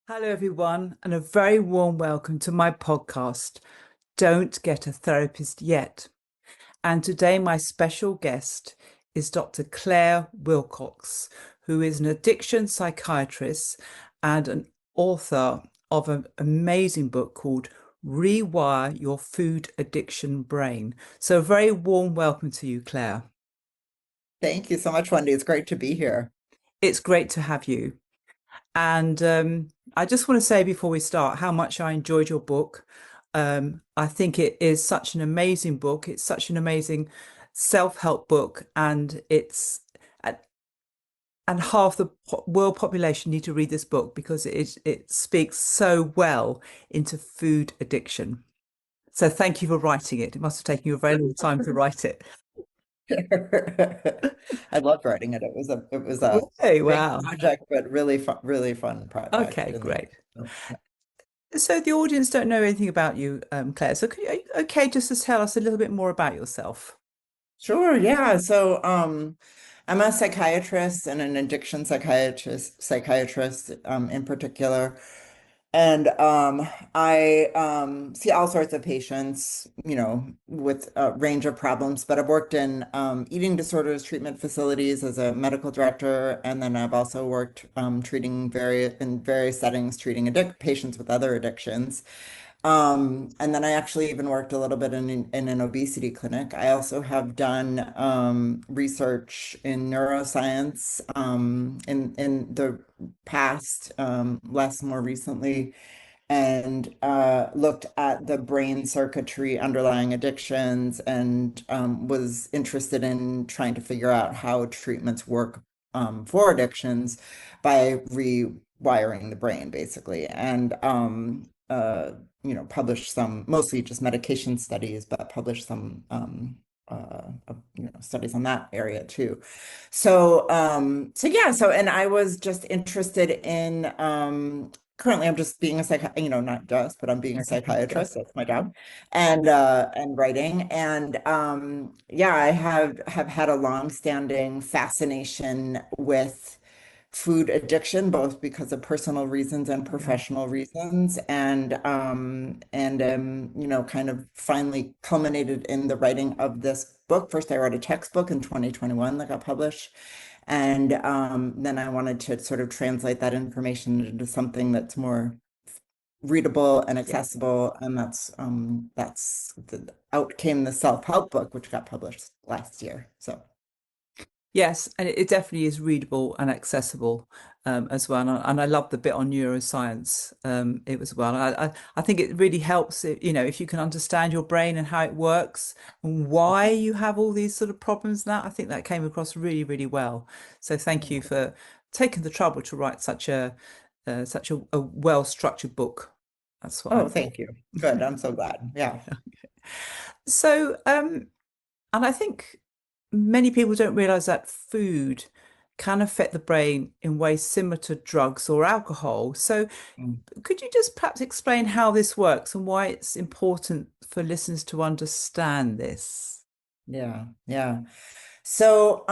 Hello, everyone, and a very warm welcome to my podcast, Don't Get a Therapist Yet. And today, my special guest is Dr. Claire Wilcox, who is an addiction psychiatrist and an author of an amazing book called Rewire Your Food Addiction Brain. So, a very warm welcome to you, Claire. Thank you so much, Wendy. It's great to be here. It's great to have you. And I just want to say before we start how much I enjoyed your book. I think it is such an amazing book. It's such an amazing self-help book, and and half the world population need to read this book because it speaks so well into food addiction. So thank you for writing it. It must have taken you a very long time to write it. I loved writing it. It was a Okay, big wow. project, but really fun project. Okay, And great. so, yeah. So the audience don't know anything about you, Claire. So are you okay just to tell us a little bit more about yourself? Sure, yeah. So I'm a psychiatrist and an addiction psychiatrist in particular. And I see all sorts of patients, with a range of problems, but I've worked in eating disorders treatment facilities as a medical director, and then I've also worked in various settings treating patients with other addictions. And then I actually even worked a little bit in an obesity clinic. I also have done research in neuroscience in the past, less more recently, and looked at the brain circuitry underlying addictions and was interested in trying to figure out how treatments work for addictions by rewiring the brain, basically. And published some, mostly just medication studies, but published some studies on that area too. And I was just interested in currently I'm just being a not just, but I'm being a psychiatrist. That's my job. And writing. And yeah, I have had a long-standing fascination with food addiction, both because of personal reasons and Yeah. professional reasons, kind of finally culminated in the writing of this book. First, I wrote a textbook in 2021 that got published, and then I wanted to sort of translate that information into something that's more readable and Yeah. accessible, and out came the self-help book, which got published last year. So. Yes, and it definitely is readable and accessible as well. And I love the bit on neuroscience it as well. I think it really helps, if you can understand your brain and how it works and why you have all these sort of problems. That I think that came across really, really well. So thank you for taking the trouble to write such a well-structured book. That's what I Oh, thought. thank you. Good. I'm so glad. Yeah. So, and I think many people don't realize that food can affect the brain in ways similar to drugs or alcohol. So, Mm. could you just perhaps explain how this works and why it's important for listeners to understand this? Yeah. Yeah. So,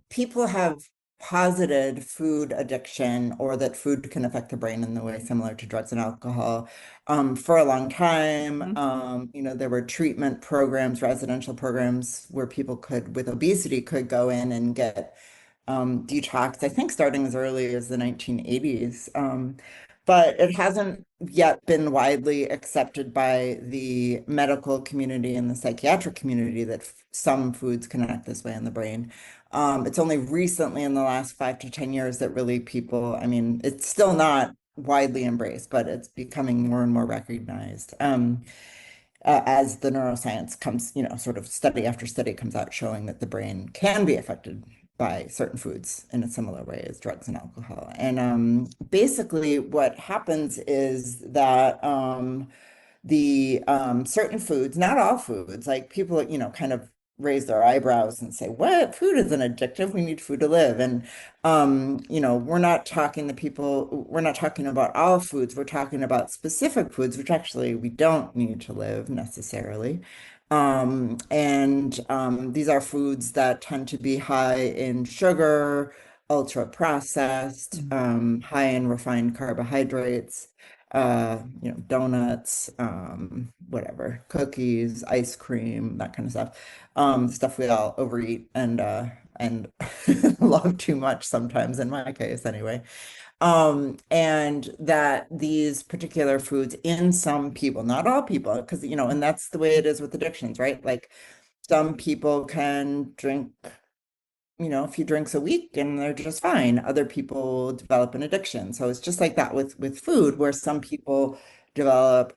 people have posited food addiction or that food can affect the brain in the way similar to drugs and alcohol, for a long time. Mhm. There were treatment programs, residential programs where people with obesity could go in and get detox, I think starting as early as the 1980s. But it hasn't yet been widely accepted by the medical community and the psychiatric community that some foods can act this way in the brain. It's only recently in the last 5 to 10 years that really I mean, it's still not widely embraced, but it's becoming more and more recognized. As the neuroscience comes, sort of study after study comes out showing that the brain can be affected by certain foods in a similar way as drugs and alcohol. And basically, what happens is that the certain foods, not all foods, like people, kind of raise their eyebrows and say, "What? Food isn't addictive. We need food to live." And we're not talking about all foods. We're talking about specific foods, which actually we don't need to live necessarily. And these are foods that tend to be high in sugar, ultra processed, Mm. high in refined carbohydrates, donuts, whatever, cookies, ice cream, that kind of stuff. Stuff we all overeat and love too much sometimes, in my case anyway. And that these particular foods in some people, not all people, because and that's the way it is with addictions, right? Like some people can drink a few drinks a week and they're just fine. Other people develop an addiction. So it's just like that with food, where some people develop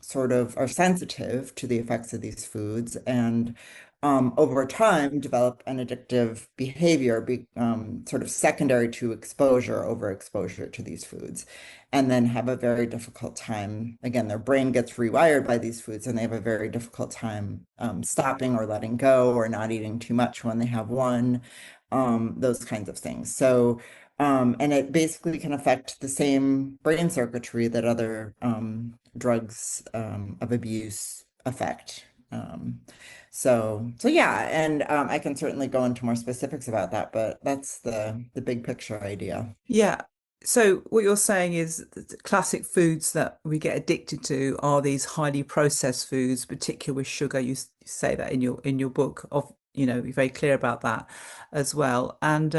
sort of are sensitive to the effects of these foods and over time develop an addictive behavior, sort of secondary to exposure, overexposure to these foods, and then have a very difficult time. Again, their brain gets rewired by these foods and they have a very difficult time stopping or letting go or not eating too much when they have one, those kinds of things. So, and it basically can affect the same brain circuitry that other drugs of abuse affect. So yeah, and I can certainly go into more specifics about that, but that's the big picture idea. Yeah. So what you're saying is that the classic foods that we get addicted to are these highly processed foods, particularly with sugar. You say that in your book of, you're very clear about that as well. And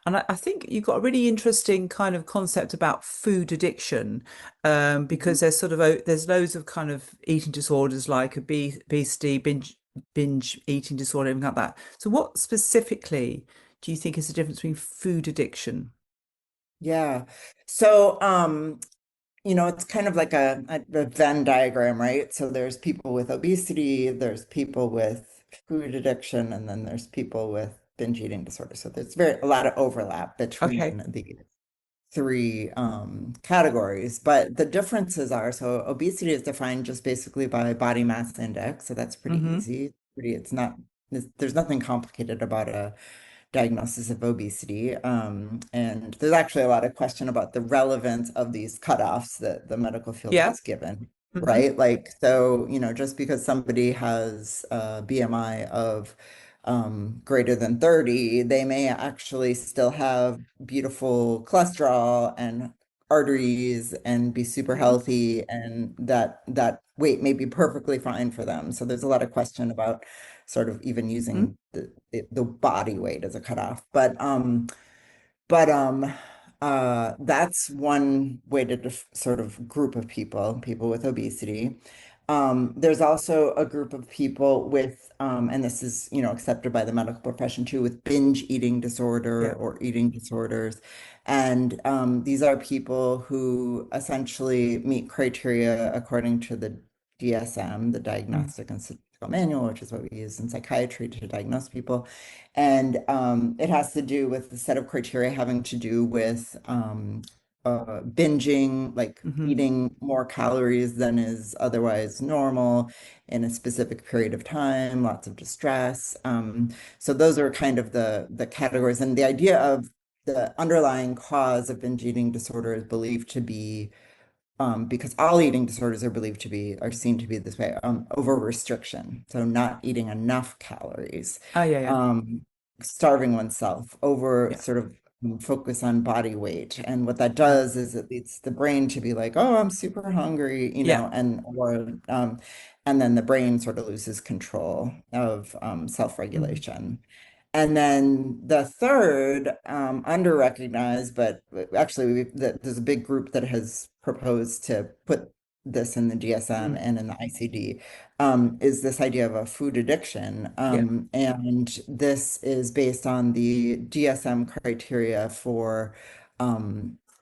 I think you've got a really interesting kind of concept about food addiction, Mhm. because there's sort of there's loads of kind of eating disorders like obesity, binge eating disorder, everything like that. So what specifically do you think is the difference between food addiction? Yeah. So, it's kind of like a Venn diagram, right? So there's people with obesity, there's people with food addiction, and then there's people with binge eating disorder. So there's a lot of overlap Okay. between the three categories, but the differences are, so obesity is defined just basically by body mass index, so that's pretty Hmm. easy. It's not, there's nothing complicated about a diagnosis of obesity. And there's actually a lot of question about the relevance of these cutoffs that the medical field Yeah. has given, Hmm. right? Like, so, just because somebody has a BMI of greater than 30, they may actually still have beautiful cholesterol and arteries and be super Hmm. healthy, and that weight may be perfectly fine for them. So there's a lot of question about sort of even Hmm. using the body weight as a cutoff. But that's one way to sort of group of people with obesity. There's also a group of people with, and this is, accepted by the medical profession too, with binge eating disorder Yeah. or eating disorders. And these are people who essentially meet criteria according to the DSM, the Mm. Diagnostic and Statistical Manual, which is what we use in psychiatry to diagnose people. And it has to do with the set of criteria having to do with binging, like Hmm. eating more calories than is otherwise normal in a specific period of time, lots of distress. So those are kind of the categories. And the idea of the underlying cause of binge eating disorder is believed to be because all eating disorders are believed to be, are seen to be this way, over restriction. So not eating enough calories, Oh, yeah, yeah. um, starving oneself, over Yeah. sort of focus on body weight. And what that Mm. does is it leads the brain to be like, oh, I'm super hungry, Yeah. and then the brain sort of loses control of Mm. self-regulation. And then the third, under-recognized, but actually there's a big group that has proposed to put this in the DSM Mm. and in the ICD, is this idea of a food addiction. Yeah. And this is based on the DSM criteria for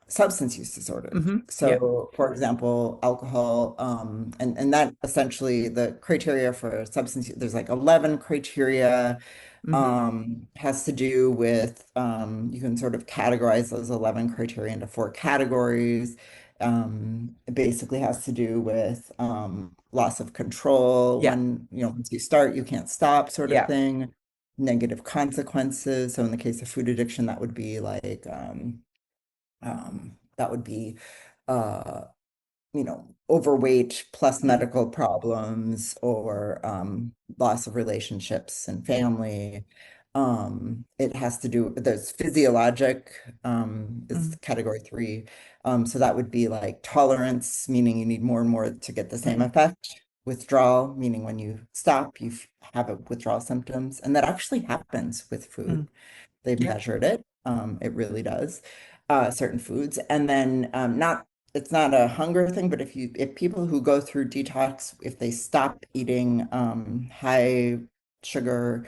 substance use disorders. Hmm. Yeah. So, for example, alcohol, and that essentially the criteria for substance, there's like 11 criteria, Hmm. has to do with, you can sort of categorize those 11 criteria into four categories. It basically has to do with loss of control, Yeah. when, once you start, you can't stop, sort of Yeah. thing. Negative consequences. So in the case of food addiction, that would be uh, overweight plus Mm. medical problems, or loss of relationships and family. It has to do, there's physiologic, is Mm, category three. So that would be like tolerance, meaning you need more and more to get the same mm, effect. Withdrawal, meaning when you stop, have a withdrawal symptoms. And that actually happens with mm. food. They've Yeah. measured it. It really does. Certain foods. And then not it's not a hunger thing, but if people who go through detox, if they stop eating high sugar,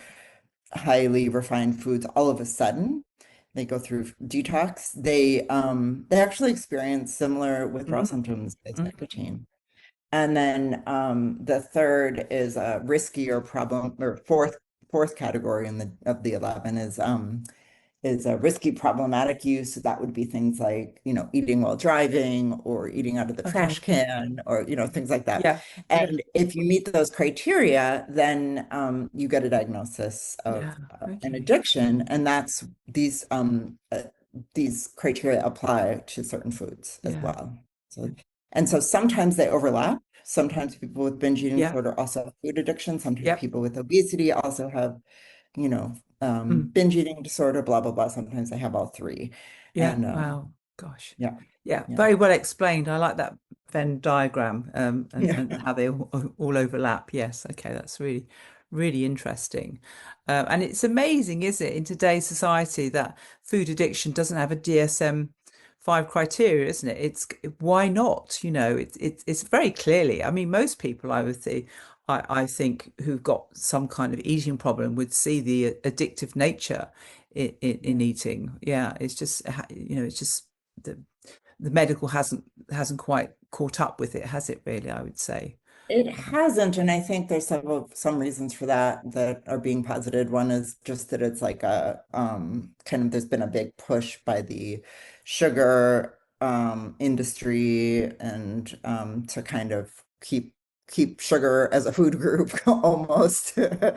highly refined foods all of a sudden, they go through detox, they actually experience similar withdrawal Mm, symptoms as mm, nicotine. And then the third is a riskier problem, or fourth category in the of the 11 is a risky problematic use. So that would be things like, eating while driving or eating out of the trash okay. can or, things like that. Yeah. Yeah. And if you meet those criteria, then you get a diagnosis of Yeah. an Okay. addiction. And these criteria apply to certain foods as Yeah. well. So, and so sometimes they overlap. Sometimes people with binge eating Yeah. disorder also have food addiction. Sometimes Yep. people with obesity also have Mm. binge eating disorder, blah, blah, blah. Sometimes they have all three. Yeah. And Wow. Gosh. yeah, Yeah. yeah, Very well explained. I like that Venn diagram, yeah. and how they all overlap. Yes. Okay. That's really, really interesting. And it's amazing, isn't it, in today's society that food addiction doesn't have a DSM-5 criteria, isn't it? It's why not? It's very clearly. I mean, most people, I would say, I think, who've got some kind of eating problem would see the addictive nature in Yeah. eating. Yeah, it's just it's just the medical hasn't quite caught up with it, has it really, I would say. It hasn't, and I think there's some reasons for that are being posited. One is just that it's like a kind of there's been a big push by the sugar industry and to kind of keep sugar as a food group almost. There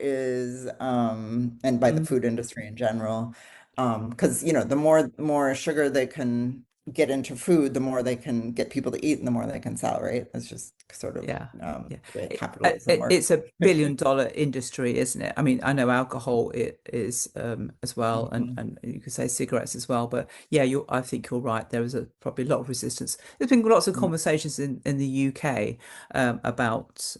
is and by the Mm, food industry in general, because the more sugar they can get into food, the more they can get people to eat and the more they can sell, right? It's just sort of yeah, yeah. the way It, capitalism works. it's a billion-dollar industry, isn't it? I mean, I know alcohol it is, as well, and Mhm. you could say cigarettes as well. But yeah, I think you're right. There is probably a lot of resistance. There's been lots of Yeah. conversations in the UK, about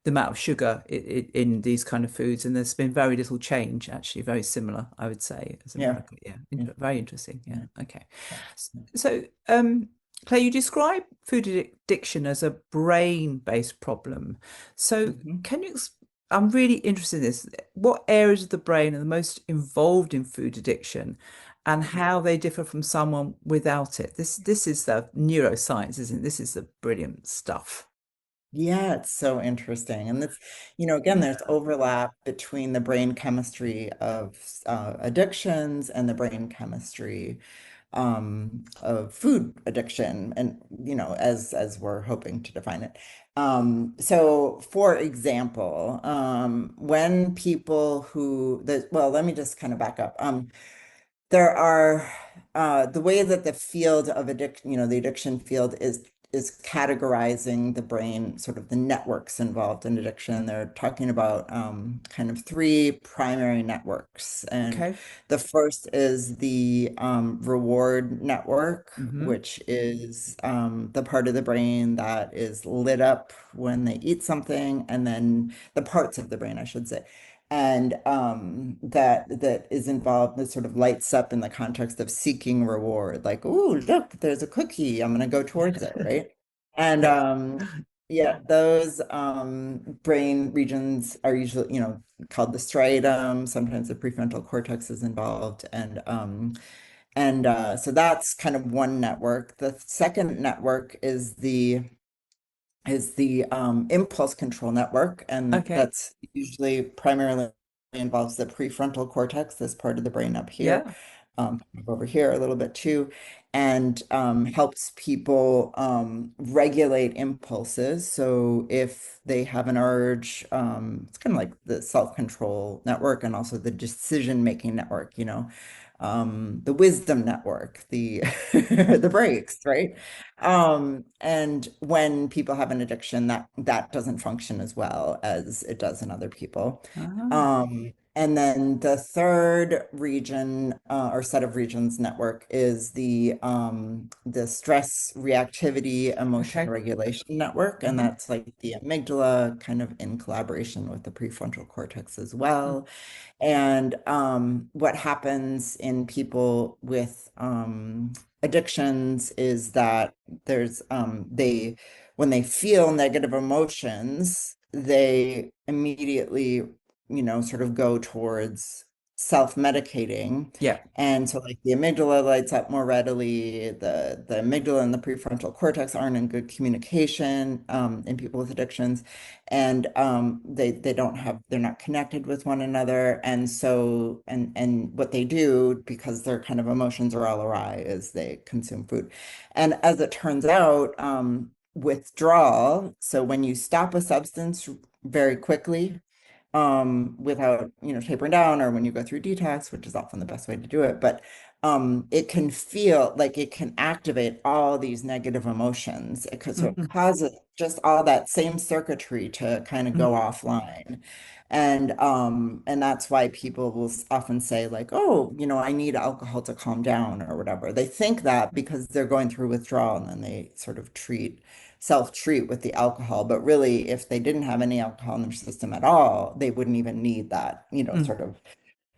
the amount of sugar in these kind of foods, and there's been very little change, actually, very similar, I would say, as Yeah. America. Yeah, Yeah. very interesting. Yeah, Yeah. okay. Yeah. Yeah. So, Claire, you describe food addiction as a brain-based problem. So, Mhm. can you? I'm really interested in this. What areas of the brain are the most involved in food addiction, and how they differ from someone without it? This is the neuroscience, isn't it? This is the brilliant stuff. Yeah, it's so interesting. And again, there's overlap between the brain chemistry of addictions and the brain chemistry of food addiction, and as we're hoping to define it. So, for example, when people well, let me just kind of back up. There are the way that the field of addiction, the addiction field is categorizing the brain, sort of the networks involved in addiction. They're talking about kind of three primary networks. And Okay. the first is the reward network, Hmm. which is the part of the brain that is lit up when they eat something, and then the parts of the brain, I should say, and that is involved, that sort of lights up in the context of seeking reward, like, oh, look, there's a cookie, I'm going to go towards it, right? And yeah, those brain regions are usually, called the striatum. Sometimes the prefrontal cortex is involved, and so that's kind of one network. The second network is the impulse control network, and Okay. that's usually primarily involves the prefrontal cortex, this part of the brain up here. Yeah. over here a little bit too, and helps people regulate impulses. So if they have an urge, it's kind of like the self-control network and also the decision-making network, the wisdom network, the the brakes, right? And when people have an addiction, that doesn't function as well as it does in other people. Ah, And then the third region or set of regions network is the stress reactivity emotion okay. regulation network, and Hmm. that's like the amygdala kind of in collaboration with the prefrontal cortex as Mm, well. And what happens in people with addictions is that when they feel negative emotions, they immediately, sort of go towards self-medicating. yeah. And so like the amygdala lights up more readily, the amygdala and the prefrontal cortex aren't in good communication in people with addictions, and they don't have they're not connected with one another, and so and what they do, because their kind of emotions are all awry, is they consume food. And as it turns out, withdrawal, so when you stop a substance very quickly, without, tapering down, or when you go through detox, which is often the best way to do it. But it can feel like it can activate all these negative emotions because so it Hmm. causes just all that same circuitry to kind of go offline. And that's why people will often say like, oh, I need alcohol to calm down or whatever. They think that because they're going through withdrawal, and then they sort of self-treat with the alcohol. But really, if they didn't have any alcohol in their system at all, they wouldn't even need that, Mm, sort of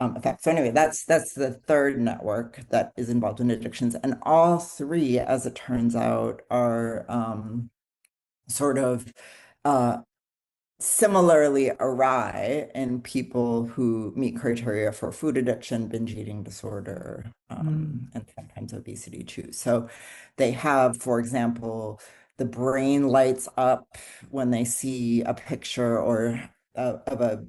effect. So anyway, that's the third network that is involved in addictions. And all three, as it turns out, are sort of uh, similarly awry in people who meet criteria for food addiction, binge eating disorder, mm, and sometimes obesity too. So they have, for example, the brain lights up when they see a picture or of a,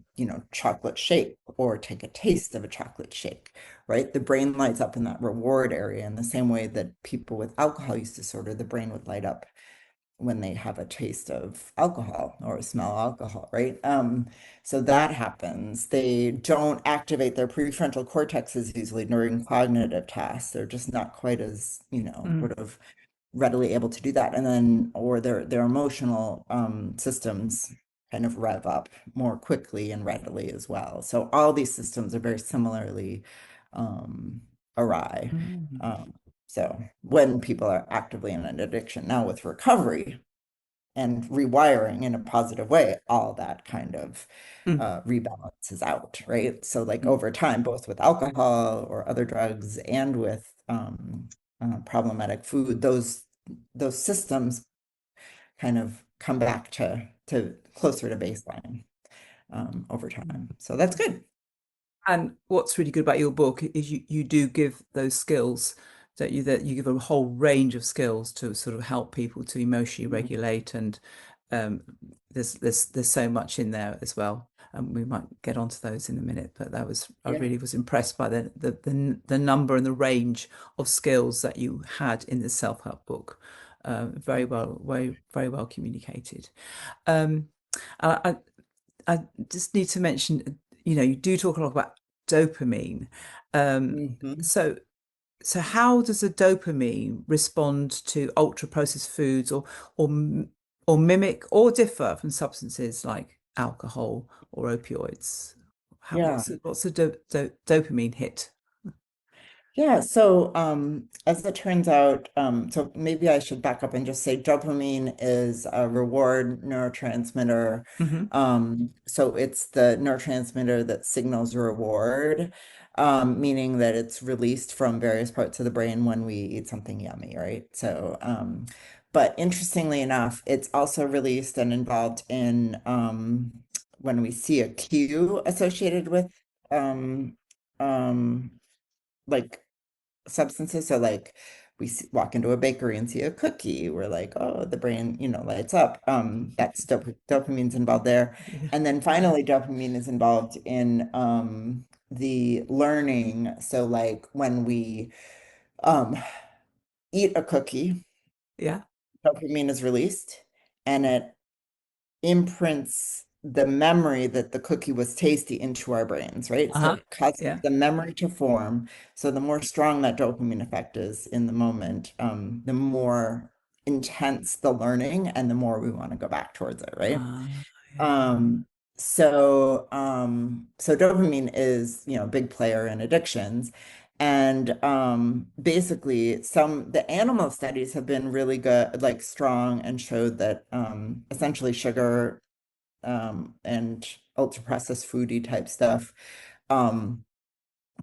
chocolate shake, or take a taste of a chocolate shake, right? The brain lights up in that reward area in the same way that people with alcohol use disorder, the brain would light up when they have a taste of alcohol or smell alcohol, right? So that happens. They don't activate their prefrontal cortex as easily during cognitive tasks. They're just not quite as, mm, sort of readily able to do that. And then, or their emotional systems kind of rev up more quickly and readily as well. So all these systems are very similarly um, awry. mm, Um, so when people are actively in an addiction, now with recovery and rewiring in a positive way, all that kind of mm, rebalances out, right? So like mm, over time, both with alcohol or other drugs and with problematic food, those systems kind of come back to closer to baseline over mm. time. So that's good. And what's really good about your book is you do give those skills that you give a whole range of skills to sort of help people to emotionally Mhm. regulate, and um, there's so much in there as well. And we might get onto those in a minute, but I Yeah. really was impressed by the number and the range of skills that you had in the self-help book. Very well communicated. Um, I, I just need to mention, you do talk a lot about dopamine. Um, Mhm. so, so how does the dopamine respond to ultra processed foods, or or mimic or differ from substances like alcohol or opioids? Yeah. What's the dopamine hit? Yeah, so as it turns out, so maybe I should back up and just say dopamine is a reward neurotransmitter. Hmm. So it's the neurotransmitter that signals reward, meaning that it's released from various parts of the brain when we eat something yummy, right? So, but interestingly enough, it's also released and involved in when we see a cue associated with um, um, like substances. So like walk into a bakery and see a cookie, we're like, oh, the brain, lights up. That's dopamine's involved there. Yeah. And then finally, dopamine is involved in the learning. So like when we um, eat a cookie, Yeah. dopamine is released and it imprints the memory that the cookie was tasty into our brains, right? So Uh-huh. it causes Yeah. the memory to form. So the more strong that dopamine effect is in the moment, the more intense the learning and the more we want to go back towards it, right? Ah, yeah. Um, so dopamine is, a big player in addictions. And basically the animal studies have been really good, like strong, and showed that essentially sugar and ultra processed foodie type stuff um,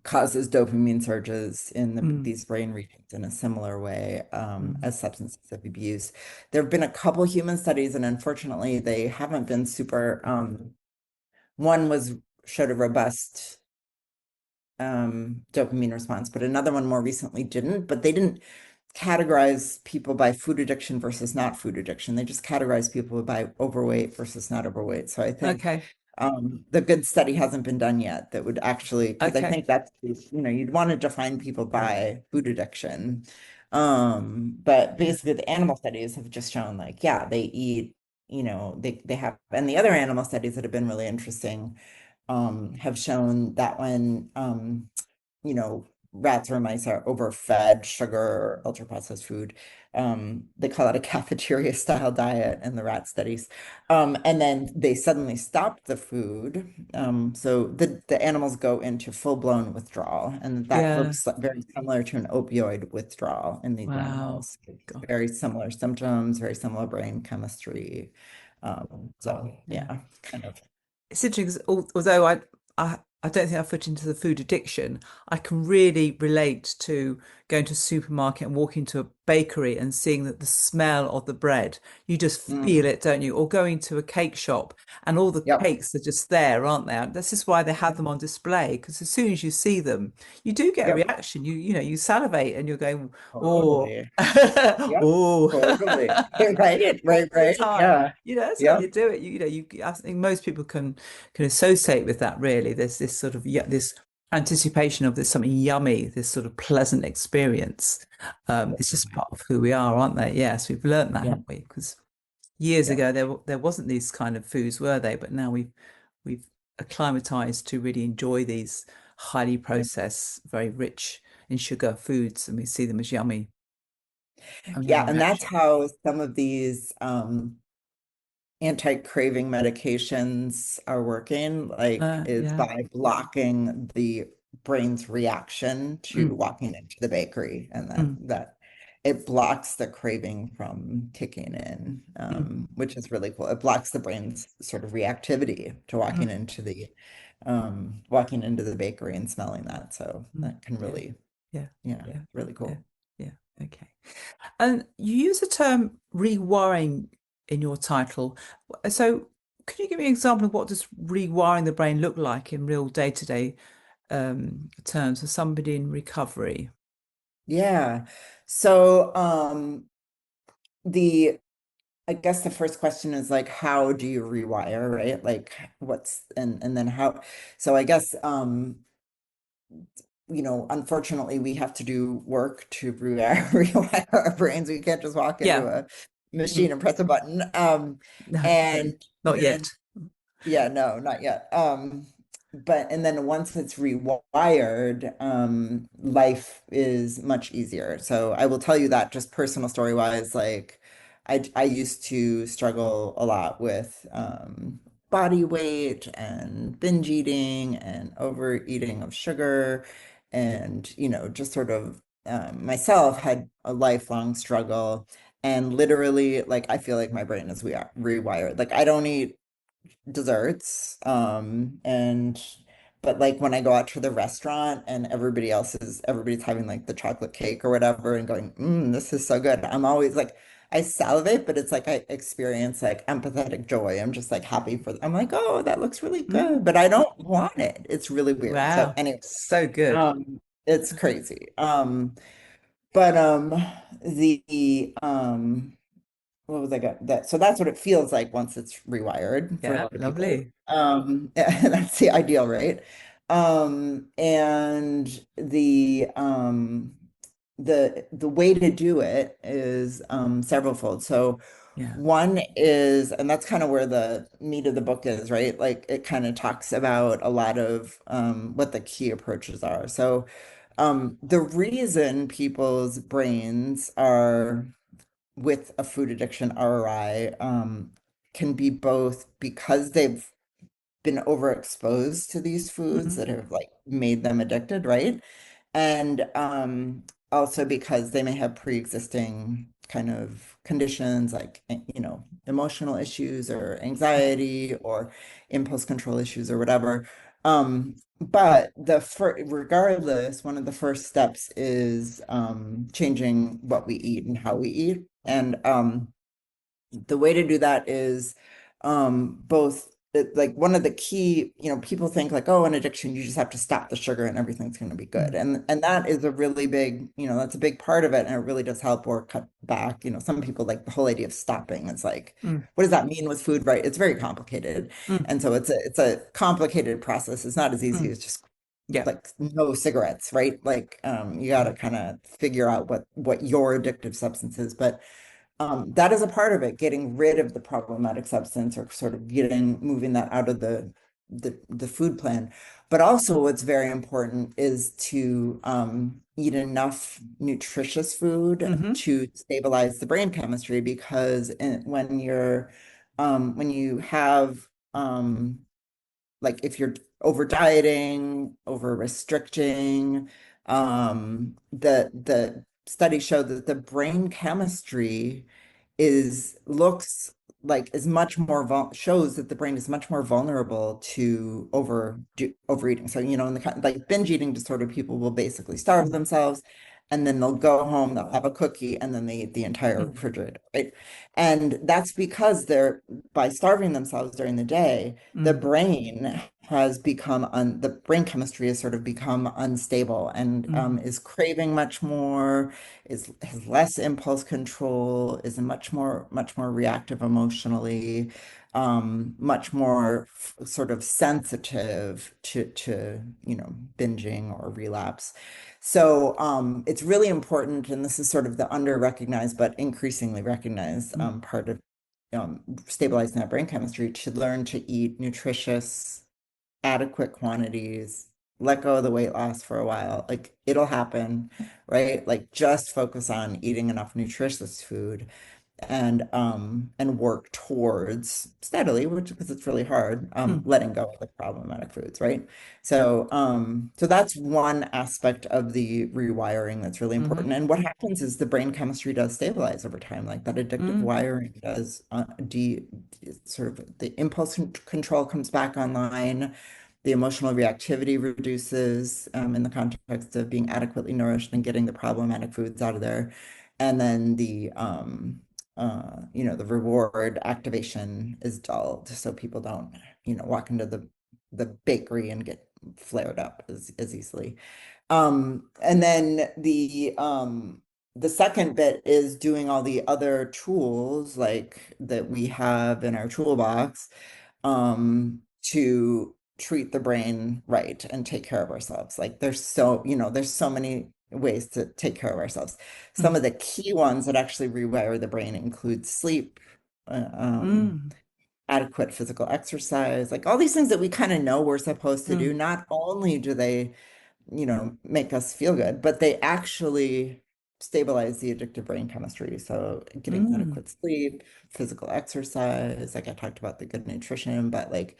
causes dopamine surges in Mm. these brain regions in a similar way Mm. as substances of abuse. There have been a couple human studies, and unfortunately, they haven't been super. One showed a robust dopamine response, but another one more recently didn't. But they didn't categorize people by food addiction versus not food addiction. They just categorize people by overweight versus not overweight. So I think Okay. the good study hasn't been done yet that would actually, because I Okay. think that's, you'd want to define people by food addiction. But Yeah. basically the animal studies have just shown like, yeah, they eat, they have, and the other animal studies that have been really interesting have shown that when you know, rats or mice are overfed sugar or ultra processed food. They call it a cafeteria style diet in the rat studies. And then they suddenly stop the food. So the animals go into full-blown withdrawal, and that Yeah. looks very similar to an opioid withdrawal in these Wow. animals. It's God. very similar symptoms, very similar brain chemistry. So Yeah. yeah, kind of. It's interesting 'cause although I don't think I fit into the food addiction, I can really relate to going to a supermarket and walking to a bakery and seeing that the smell of the bread, you just feel Mm, it, don't you? Or going to a cake shop and all the yep. cakes are just there, aren't they? This is why they have them on display, because as soon as you see them, you do get a Yep. reaction. You salivate and you're going, oh, Totally. Yep, oh, totally. Right, all right, the right. time. Yeah. That's how you Yep. do it. I think most people can associate with that really. There's this sort of this anticipation of this something yummy, this sort of pleasant experience. It's just part of who we are, aren't they? Yes, we've learned that, Yeah. haven't we? Because years Yeah. ago there wasn't these kind of foods, were they? But now we've acclimatized to really enjoy these highly Yeah. processed, very rich in sugar foods, and we see them as yummy. Yeah, Yummy and that's naturally. how some of these anti-craving medications are working, like is Yeah. by blocking the brain's reaction to Mm, walking into the bakery, and that mm, that it blocks the craving from kicking in, mm, which is really cool. It blocks the brain's sort of reactivity to mm, walking into the bakery and smelling that. So mm. that can Yeah. really, Yeah. yeah, Yeah. really Yeah. cool. Yeah. Okay. And you use the term rewiring in your title. So could you give me an example of what does rewiring the brain look like in real day-to-day terms for somebody in recovery? Yeah. So the I guess the first question is like, how do you rewire, right? Like and then how, so I guess unfortunately we have to do work to rewire our brains. We can't just walk into Yeah. a Mm. machine and press a button. No, And not then yet. Yeah, no, not yet. But and then once it's rewired, life is much easier. So I will tell you that just personal story wise, like I used to struggle a lot with body weight and binge eating and overeating of sugar, and just sort of myself had a lifelong struggle. And literally, like, I feel like my brain is rewired. Like, I don't eat desserts. And but like when I go out to the restaurant and everybody's having like the chocolate cake or whatever and going, this is so good. I'm always like, I salivate, but it's like I experience like empathetic joy. I'm just like happy I'm like, oh, that looks really Mm. good, but I don't want it. It's really weird. So Wow. anyway, So good. it's crazy. But the what was I got that so that's what it feels like once it's rewired for a Yeah, lot of people. lovely. That's the ideal, right? And the way to do it is severalfold. So Yeah. one is, and that's kind of where the meat of the book is, right? Like it kind of talks about a lot of what the key approaches are. So the reason people's brains are with a food addiction RRI can be both because they've been overexposed to these foods Mm, that have like made them addicted, right? And also because they may have pre-existing kind of conditions like, emotional issues or mm, anxiety or impulse control issues or whatever. But regardless, one of the first steps is changing what we eat and how we eat. And the way to do that is both like one of the key, people think like, oh, an addiction, you just have to stop the sugar and everything's going to be good. mm, And that is a really big, that's a big part of it. And it really does help or cut back. Some people like the whole idea of stopping. It's like, mm, what does that mean with food, right? It's very complicated. mm, And so it's a complicated process. It's not as easy mm. as just Yeah. like no cigarettes, right? Like you got to kind of figure out what your addictive substance is. But that is a part of it, getting rid of the problematic substance or sort of moving that out of the food plan. But also what's very important is to eat enough nutritious food Hmm. to stabilize the brain chemistry because when you have like if you're over dieting, over restricting, the studies show that the brain chemistry is looks like is much more shows that the brain is much more vulnerable to overeating. So, in the like binge eating disorder, people will basically starve Mm, themselves and then they'll go home, they'll have a cookie, and then they eat the entire mm, refrigerator, right? And that's because they're by starving themselves during the day, the mm, brain has become the brain chemistry has sort of become unstable and mm, is craving much more, has less impulse control, is much more reactive emotionally, much more sort of sensitive to binging or relapse. So it's really important, and this is sort of the under-recognized but increasingly recognized mm, part of stabilizing that brain chemistry to learn to eat nutritious, adequate quantities, let go of the weight loss for a while. Like it'll happen, right? Like just focus on eating enough nutritious food and work towards steadily, which because it's really hard, mm, letting go of the problematic foods, right? So that's one aspect of the rewiring that's really mhm, important. And what happens is the brain chemistry does stabilize over time, like that addictive mm, wiring does de sort of the impulse control comes back online. The emotional reactivity reduces in the context of being adequately nourished and getting the problematic foods out of there. And then the reward activation is dulled, so people don't, walk into the bakery and get flared up as easily. And then the second bit is doing all the other tools like that we have in our toolbox to treat the brain right and take care of ourselves. Like there's so many ways to take care of ourselves. Some mm, of the key ones that actually rewire the brain include sleep, uh, um, mm, adequate physical exercise, like all these things that we kind of know we're supposed to do. mm, Not only do they, make us feel good, but they actually stabilize the addictive brain chemistry. So getting mm, adequate sleep, physical exercise, like I talked about the good nutrition, but like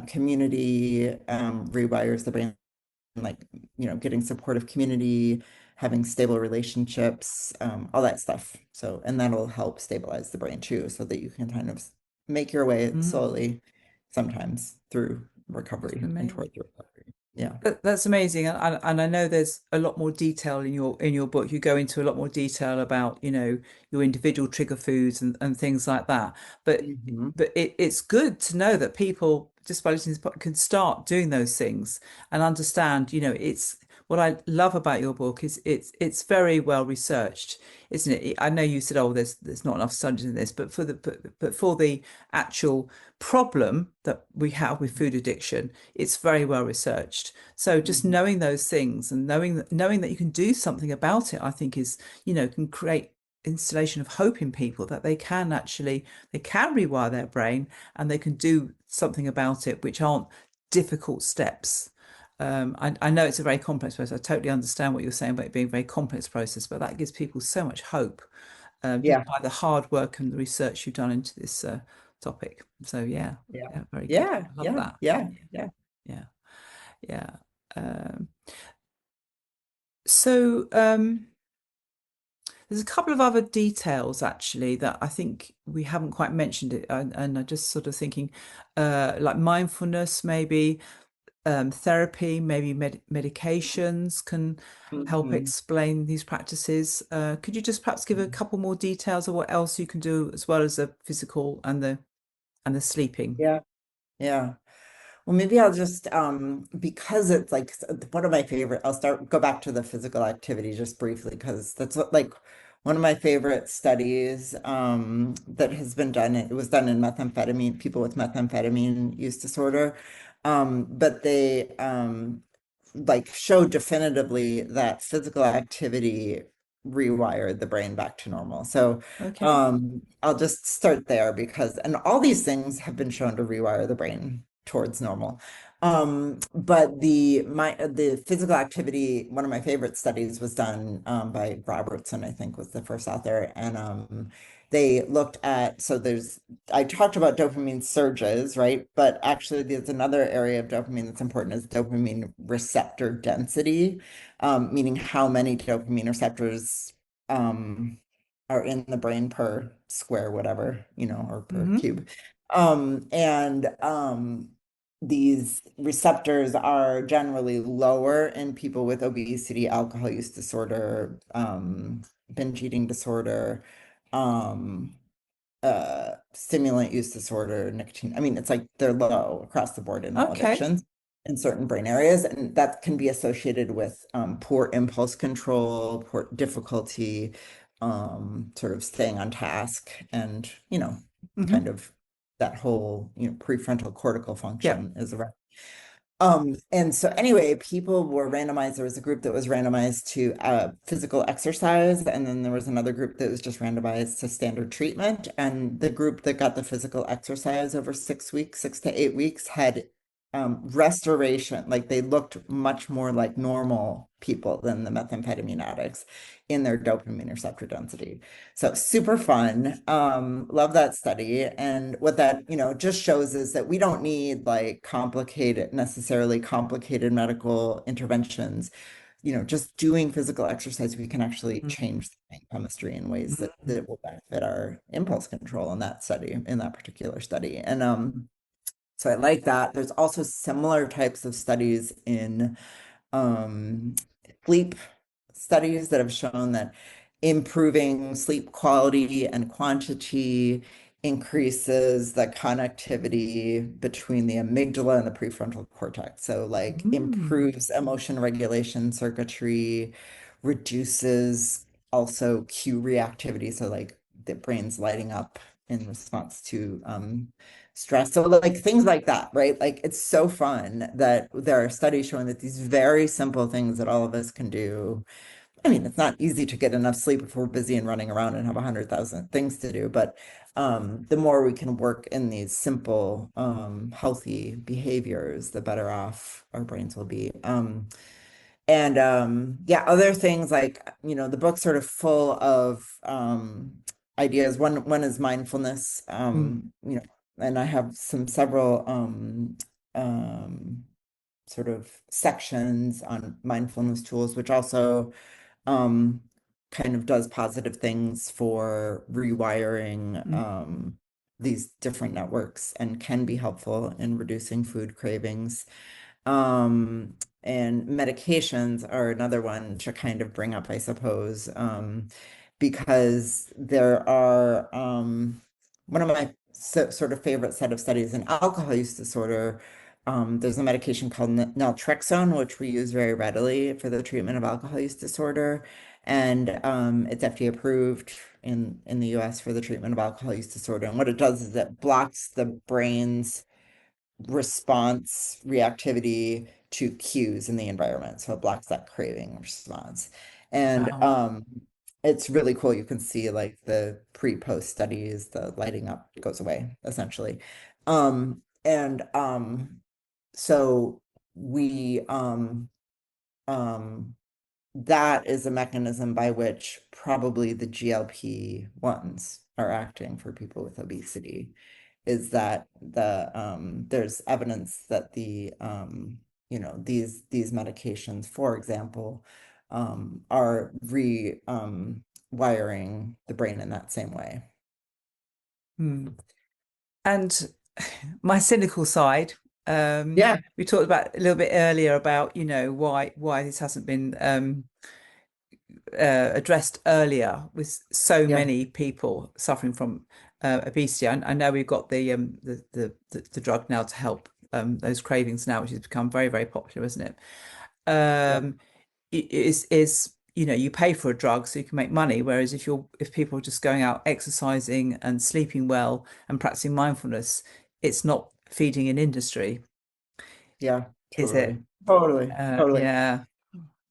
community rewires the brain, like, getting supportive community, having stable relationships, all that stuff. So, and that'll help stabilize the brain too, so that you can kind of make your way mm. slowly, sometimes through That's recovery and amazing. toward the recovery. Yeah. That's amazing, and I know there's a lot more detail in your book. You go into a lot more detail about, your individual trigger foods and things like that. But Mhm. it's good to know that people just by listening to this can start doing those things and understand, it's what I love about your book is it's very well researched, isn't it? I know you said, oh, there's not enough studies in this, but but for the actual problem that we have with food addiction, it's very well researched. So just Mhm. knowing those things and knowing that you can do something about it, I think is, can create installation of hope in people that they can rewire their brain and they can do something about it, which aren't difficult steps. I know it's a very complex process. I totally understand what you're saying about it being a very complex process, but that gives people so much hope, just Yeah, by the hard work and the research you've done into this topic. So yeah, yeah, yeah, very good. yeah, I love yeah, that. yeah, yeah. Yeah, yeah. Um, so there's a couple of other details actually that I think we haven't quite mentioned it, and I'm just sort of thinking, like mindfulness, maybe therapy, maybe medications can help Mhm. explain these practices. Could you just perhaps give a couple more details of what else you can do as well as the physical and the sleeping? Yeah, yeah. Well, maybe I'll just because it's like one of my favorite, go back to the physical activity just briefly because that's like one of my favorite studies that has been done. It was done in methamphetamine, people with methamphetamine use disorder. But they like showed definitively that physical activity rewired the brain back to normal. So Okay. I'll just start there because, and all these things have been shown to rewire the brain towards normal. But the physical activity, one of my favorite studies was done by Robertson, I think was the first author, and they looked at I talked about dopamine surges, right? But actually, there's another area of dopamine that's important is dopamine receptor density, meaning how many dopamine receptors are in the brain per square, whatever, or per Hmm. cube. And these receptors are generally lower in people with obesity, alcohol use disorder, binge eating disorder, um, stimulant use disorder, nicotine. I mean, it's like they're low across the board in all Okay. addictions in certain brain areas, and that can be associated with poor impulse control, poor difficulty, sort of staying on task, and kind Hmm. of that whole prefrontal cortical Yep. function is around. And so anyway, people were randomized. There was a group that was randomized to physical exercise, and then there was another group that was just randomized to standard treatment. And the group that got the physical exercise over 6 weeks, 6 to 8 weeks, had restoration. Like they looked much more like normal people than the methamphetamine addicts in their dopamine receptor density. So super fun. Love that study. And what that, just shows is that we don't need like necessarily complicated medical interventions. Just doing physical exercise, we can actually change the brain chemistry in ways that will benefit our impulse control in that particular study. And so I like that. There's also similar types of studies in um, sleep studies that have shown that improving sleep quality and quantity increases the connectivity between the amygdala and the prefrontal cortex. So, like, Mm. improves emotion regulation circuitry, reduces also cue reactivity. So, like, the brain's lighting up in response to stress. So like things like that, right? Like it's so fun that there are studies showing that these very simple things that all of us can do. I mean, it's not easy to get enough sleep if we're busy and running around and have 100,000 things to do, but the more we can work in these simple, healthy behaviors, the better off our brains will be. And yeah, other things like, the book's sort of full of ideas. One is mindfulness, Mm. and I have several sort of sections on mindfulness tools, which also um kind of does positive things for rewiring Mm. these different networks and can be helpful in reducing food cravings. Um, and medications are another one to kind of bring up, I suppose, because there are one of my sort of favorite set of studies in alcohol use disorder there's a medication called naltrexone, which we use very readily for the treatment of alcohol use disorder. And it's FDA approved in the US for the treatment of alcohol use disorder. And what it does is it blocks the brain's response reactivity to cues in the environment. So it blocks that craving response. And Wow. it's really cool. You can see like the pre-post studies, the lighting up goes away essentially. And so we um that is a mechanism by which probably the GLP-1s are acting for people with obesity, is that there's evidence that these medications, for example, are re wiring the brain in that same way. Hmm. And my cynical side, Yeah, we talked about a little bit earlier about, why this hasn't been addressed earlier with so yeah, many people suffering from obesity. I know we've got the drug now to help those cravings now, which has become very, very popular, isn't it? yeah, Um, it is you pay for a drug so you can make money, whereas if people are just going out exercising and sleeping well and practicing mindfulness, it's not feeding an industry, yeah, is it? totally, totally, totally. Yeah,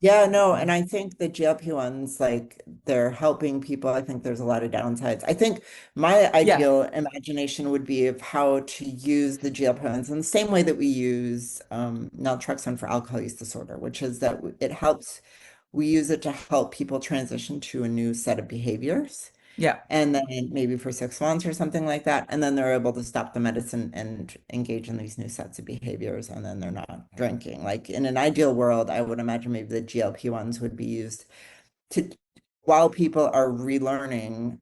Yeah, no, and I think the GLP-1s, like they're helping people. I think there's a lot of downsides. I think my yeah, ideal imagination would be of how to use the GLP-1s in the same way that we use naltrexone for alcohol use disorder, which is that it helps, we use it to help people transition to a new set of behaviors. yeah. And then maybe for 6 months or something like that. And then they're able to stop the medicine and engage in these new sets of behaviors. And then they're not drinking. Like in an ideal world, I would imagine maybe the GLP-1s would be used to, while people are relearning,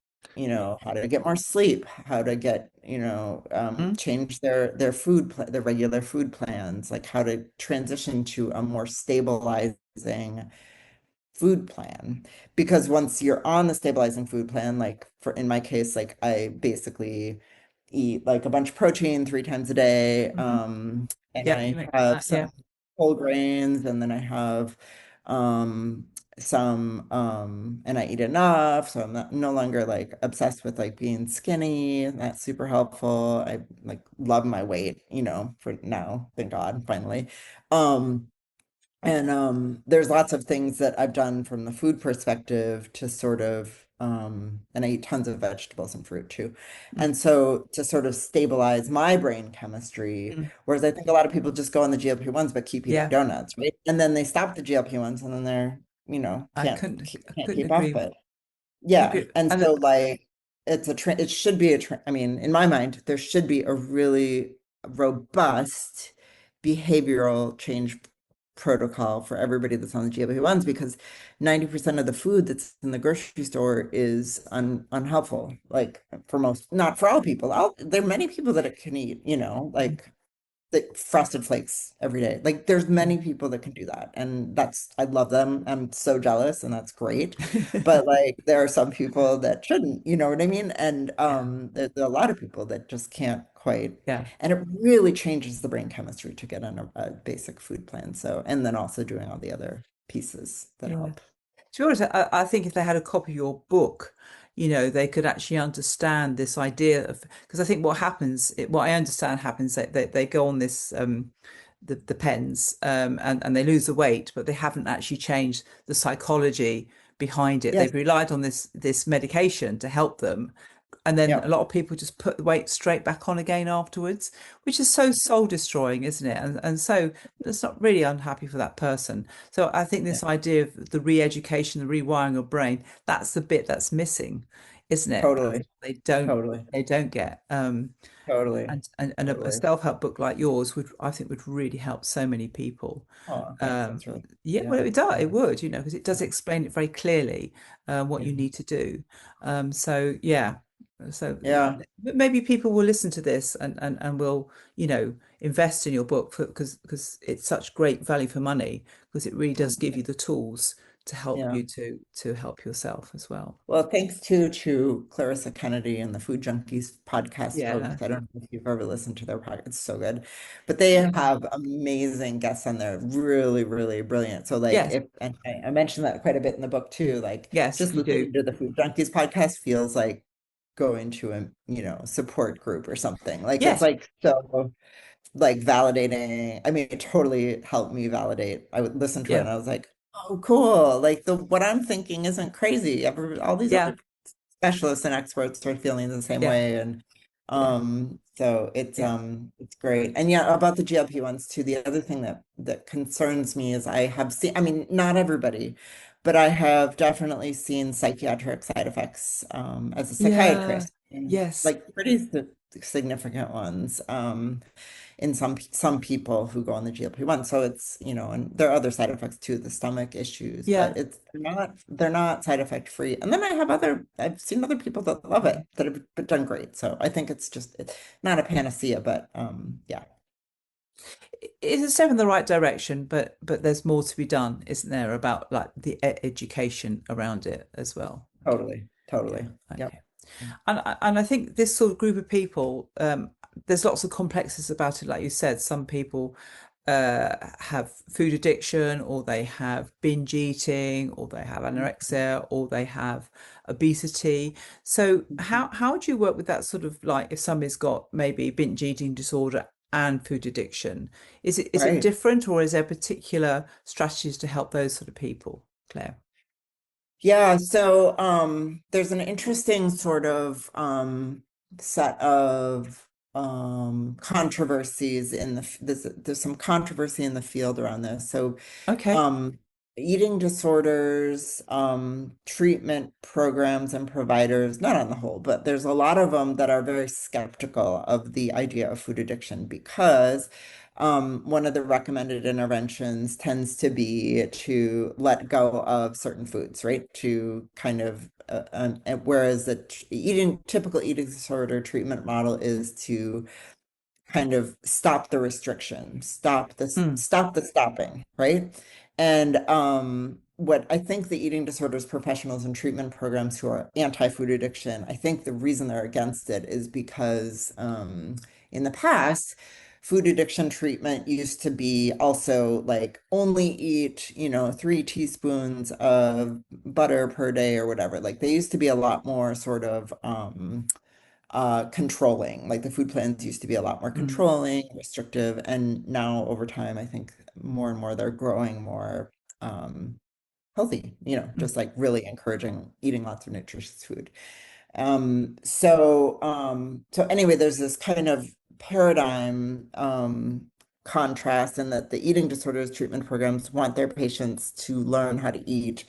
how to get more sleep, how to get, Mm, change their their regular food plans, like how to transition to a more stabilizing food plan. Because once you're on the stabilizing food plan, like for in my case, like I basically eat like a bunch of protein 3 times a day, hmm. and Yeah, you I mentioned have that. Yeah. some whole grains, and then I have some and I eat enough, so I'm not no longer like obsessed with like being skinny. That's super helpful. I like love my weight, for now, thank God, finally. um and there's lots of things that I've done from the food perspective to sort of, and I eat tons of vegetables and fruit too. Mm, And so to sort of stabilize my brain chemistry, mm. whereas I think a lot of people just go on the GLP-1s but keep eating Yeah, donuts, right? And then they stop the GLP-1s and then they're, I can't couldn't keep off agree. it. I Yeah, agree. and And so like it should be I mean, in my mind, there should be a really robust behavioral change protocol for everybody that's on the GLP-1s, because 90% of the food that's in the grocery store is unhelpful. Like for most, not for all people. There are many people that it can eat, mm, like the frosted flakes every day. Like there's mm. many people that can do that. And I love them. I'm so jealous and that's great. But like there are some people that shouldn't, you know what I mean? And Yeah, there are a lot of people that just can't quite. yeah. And it really changes the brain chemistry to get on a basic food plan. So, and then also doing all the other pieces that Yeah. help. To be honest, I think if they had a copy of your book, they could actually understand this idea of, because I think what I understand happens, that they go on this the pens and they lose the weight, but they haven't actually changed the psychology behind it. Yes. They've relied on this medication to help them. And then a Yeah. lot of people just put the weight straight back on again afterwards, which is so soul destroying, isn't it? And so it's not really unhappy for that person. So I think Yeah. this idea of the re-education, the rewiring of brain, that's the bit that's missing, isn't it? Totally. They don't Totally. they don't get. Totally. And a Totally. self-help book like yours I think would really help so many people. Oh, thanks. That's really, Yeah, well, yeah. it does. Yeah. It would, because it does Yeah. explain it very clearly, what Yeah. you need to do. So yeah, so Yeah. maybe people will listen to this and will, invest in your book because it's such great value for money, because it really does give you the tools to help Yeah. you to help yourself as well. Well, thanks too to Clarissa Kennedy and the Food Junkies podcast Yeah. folks. I don't know if you've ever listened to their podcast. It's so good. But they have amazing guests on there, really, really brilliant. So like Yes. if and I mentioned that quite a bit in the book too, like Yes, just you do. listening to the Food Junkies podcast feels like going to a, support group or something. Like it's Yes. like so like validating. I mean, it totally helped me validate. I would listen to it Yeah. and I was like, oh, cool. Like the what I'm thinking isn't crazy. All these Yeah. other specialists and experts are feeling the same Yeah. way. And Yeah. so Yeah. it's great. And yeah, about the GLP ones too, the other thing that concerns me is I have seen, I mean, not everybody, but I have definitely seen psychiatric side effects as a Yeah. psychiatrist, and Yes. like pretty significant ones. In some people who go on the GLP-1. So it's, and there are other side effects too, the stomach issues, Yeah. but they're not side effect free. And then I've seen other people that love it, that have done great. So I think it's not a panacea, but yeah, It's a step in the right direction, but there's more to be done, isn't there, about like the education around it as well. totally, Yeah. totally. Yep. Okay. And I think this sort of group of people, there's lots of complexities about it. Like you said, some people have food addiction, or they have binge eating, or they have anorexia, or they have obesity. So how do you work with that sort of like if somebody's got maybe binge eating disorder and food addiction? Is it Right. different, or is there particular strategies to help those sort of people, Claire? Yeah, so there's an interesting sort of set of controversies in there's some controversy in the field around this. So Okay. um, eating disorders, treatment programs and providers, not on the whole, but there's a lot of them that are very skeptical of the idea of food addiction because one of the recommended interventions tends to be to let go of certain foods, right? To kind of, whereas the typical eating disorder treatment model is to kind of stop the restriction, Mm, stop the stopping, right? And what I think the eating disorders professionals and treatment programs who are anti-food addiction, I think the reason they're against it is because in the past, food addiction treatment used to be also like only eat, 3 teaspoons of butter per day or whatever. Like they used to be a lot more sort of controlling. Like the food plans used to be a lot more mm, controlling, restrictive, and now over time, I think more and more they're growing more um, healthy, mm, just like really encouraging eating lots of nutritious food. So anyway, there's this kind of paradigm contrast in that the eating disorders treatment programs want their patients to learn how to eat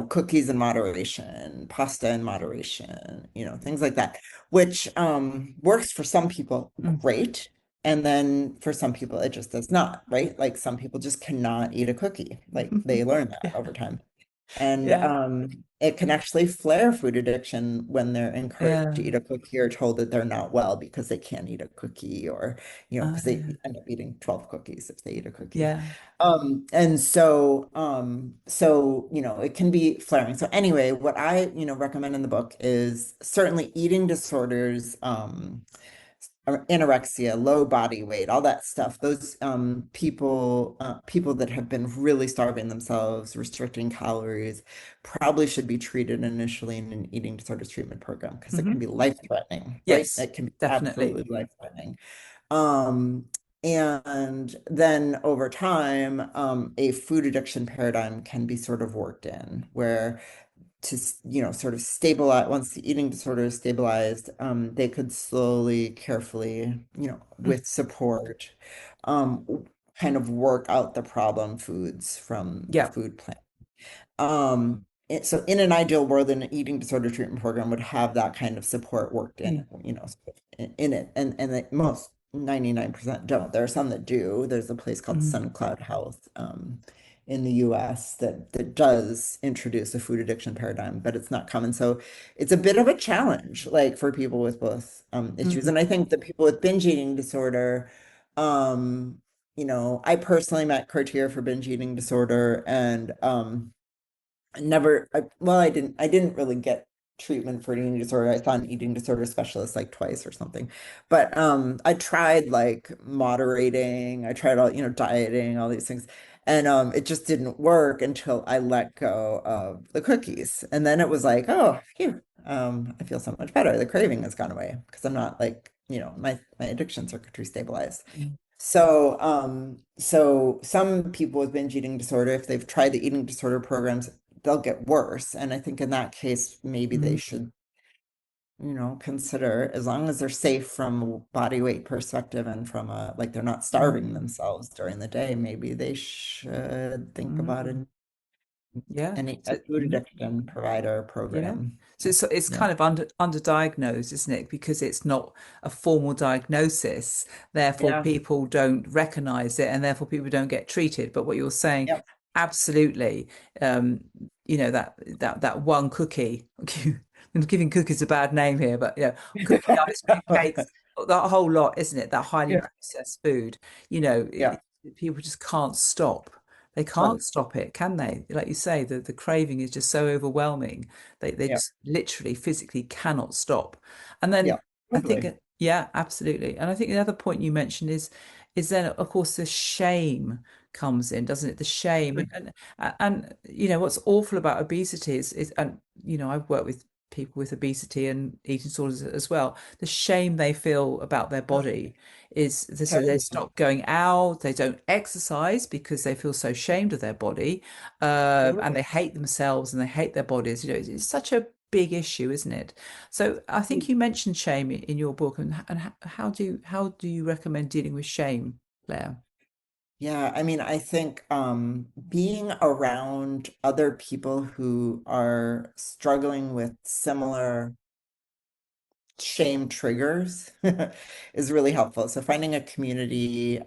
cookies in moderation, pasta in moderation, things like that, which works for some people mm, great. And then for some people, it just does not, right? Like some people just cannot eat a cookie. Like they learn that yeah. over time. And Yeah. it can actually flare food addiction when they're encouraged to Yeah. eat a cookie or told that they're not well because they can't eat a cookie or, because they Yeah. end up eating 12 cookies if they eat a cookie. Yeah. And so, it can be flaring. So anyway, what I, recommend in the book is certainly eating disorders, or anorexia, low body weight, all that stuff. Those people that have been really starving themselves, restricting calories, probably should be treated initially in an eating disorders treatment program because it can be Hmm. life-threatening, right? Yes, It can be definitely. absolutely life-threatening. Um, and then over time, a food addiction paradigm can be sort of worked in where to, sort of stabilize, once the eating disorder is stabilized, they could slowly, carefully, Mm, with support, kind of work out the problem foods from the yeah. food plan. So in an ideal world, an eating disorder treatment program would have that kind of support worked in, Mm, sort of in it. And that most 99% don't. There are some that do. There's a place called mm, Sun Cloud Health in the US that does introduce a food addiction paradigm, but it's not common. So it's a bit of a challenge, like for people with both issues. mm, And I think the people with binge eating disorder, I personally met criteria for binge eating disorder and well, I didn't really get treatment for an eating disorder. I saw an eating disorder specialist like twice or something. But I tried like moderating, I tried all, dieting, all these things. And it just didn't work until I let go of the cookies. And then it was like, oh, phew, I feel so much better. The craving has gone away because I'm not like, my addiction circuitry stabilized. Mm. So some people with binge eating disorder, if they've tried the eating disorder programs, they'll get worse. And I think in that case, maybe they Mm. should, consider, as long as they're safe from a body weight perspective and from a, like they're not starving Mm. themselves during the day, maybe they should think about Mm. Yeah. a So, food mhm. addiction provider Yeah. program. So it's Yeah. kind of underdiagnosed, isn't it? Because it's not a formal diagnosis. Therefore, Yeah. people don't recognize it and therefore people don't get treated. But what you're saying, Yep. absolutely, um, that one cookie, I'm giving cookies a bad name here, but cookie, ice cream, cakes, that whole lot, isn't it? That highly Yeah. processed food, Yeah. people just can't stop. They Right. can't stop it, can they? Like you say, the craving is just so overwhelming. They Yeah. just literally physically cannot stop. And then Yeah. I think, Totally. yeah, absolutely. And I think the other point you mentioned is then of course the shame comes in, doesn't it? The shame and what's awful about obesity is and I've worked with people with obesity and eating disorders as well. The shame they feel about their body is so they Totally. stop going out, they don't exercise because they feel so ashamed of their body, and Totally. they hate themselves and they hate their bodies. It's such a big issue, isn't it? So I think you mentioned shame in your book, and how do you recommend dealing with shame, Claire? Yeah, I mean, I think being around other people who are struggling with similar shame triggers is really helpful. So finding a community,